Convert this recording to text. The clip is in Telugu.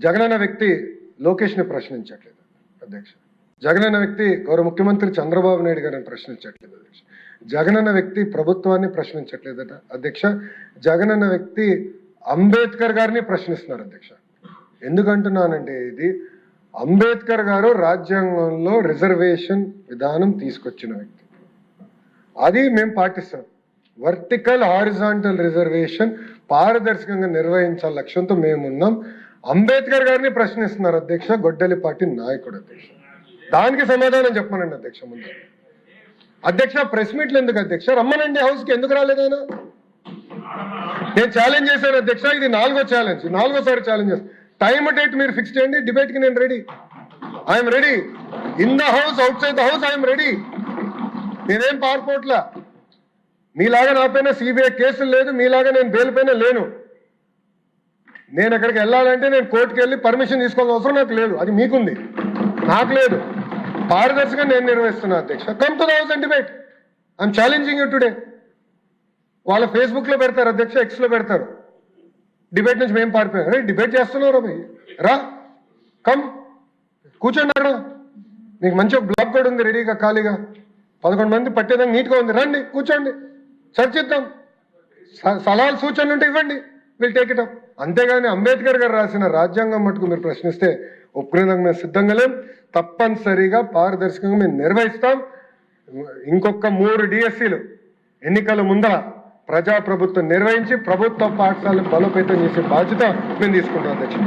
జగనన్న వ్యక్తి లోకేష్ని ప్రశ్నించట్లేదు అధ్యక్ష. జగనన్న వ్యక్తి గౌరవ ముఖ్యమంత్రి చంద్రబాబు నాయుడు గారిని ప్రశ్నించట్లేదు అధ్యక్ష. జగనన్న వ్యక్తి ప్రభుత్వాన్ని ప్రశ్నించట్లేదట అధ్యక్ష. జగనన్న వ్యక్తి అంబేద్కర్ గారిని ప్రశ్నిస్తున్నారు అధ్యక్ష. ఎందుకంటున్నానంటే ఇది అంబేద్కర్ గారు రాజ్యాంగంలో రిజర్వేషన్ విధానం తీసుకొచ్చిన వ్యక్తి, అది మేము పాటిస్తాం. వర్టికల్ హారిజాంటల్ రిజర్వేషన్ పారదర్శకంగా నిర్వహించాల లక్ష్యంతో మేమున్నాం. అంబేద్కర్ గారిని ప్రశ్నిస్తున్నారు అధ్యక్ష గొడ్డలిపాటి నాయకుడు అధ్యక్ష. దానికి సమాధానం చెప్పమనండి అధ్యక్ష. ముందు అధ్యక్ష ప్రెస్ మీట్లు ఎందుకు అధ్యక్ష? రమ్మనండి హౌస్కి, ఎందుకు రాలేదైనా? నేను ఛాలెంజ్ చేశాను అధ్యక్ష, ఇది 4వ ఛాలెంజ్ చేస్తాను. టైమ్ డేట్ మీరు ఫిక్స్ చేయండి, డిబేట్కి నేను ready. I'm ready in the house, out side the house, I'm ready. నేనేం పారిపోట్లా, మీలాగా నా పైన సిబిఐ కేసులు లేదు, మీలాగా నేను బెయిల్ పైన లేను. నేను అక్కడికి వెళ్ళాలంటే నేను కోర్టుకు వెళ్ళి పర్మిషన్ తీసుకోవాల్సిన అవసరం నాకు లేదు, అది మీకుంది, నాకు లేదు. పారదర్శకంగా నేను నిర్వహిస్తున్నా అధ్యక్ష. Come to the house and debate. I'm challenging you today. వాళ్ళ ఫేస్బుక్లో పెడతారు అధ్యక్ష, ఎక్స్లో పెడతారు, డిబేట్ నుంచి మేము పారిపోయాం. అరే డిబేట్ చేస్తున్నారు భయ్, రా కమ్ కూర్చోండి అక్కడ. మీకు మంచి ఒక బ్లాక్ కూడా ఉంది రెడీగా, ఖాళీగా 11 మంది పట్టేదానికి నీట్గా ఉంది, రండి కూర్చోండి, చర్చిద్దాం. సలహాలు సూచనలు ఉంటే ఇవ్వండి, విల్ టేక్ ఇట్ అప్. అంతేగాని అంబేద్కర్ గారు రాసిన రాజ్యాంగం మటుకు మీరు ప్రశ్నిస్తే ఒప్పుకునేందుకు మేము సిద్ధంగా లేం. తప్పనిసరిగా పారదర్శకంగా మేము నిర్వహిస్తాం. ఇంకొక 3 డిఎస్సీలు ఎన్నికల ముందర ప్రజాప్రభుత్వం నిర్వహించి ప్రభుత్వ పాఠశాలను బలోపేతం చేసే బాధ్యత మేము తీసుకుంటాం అధ్యక్ష.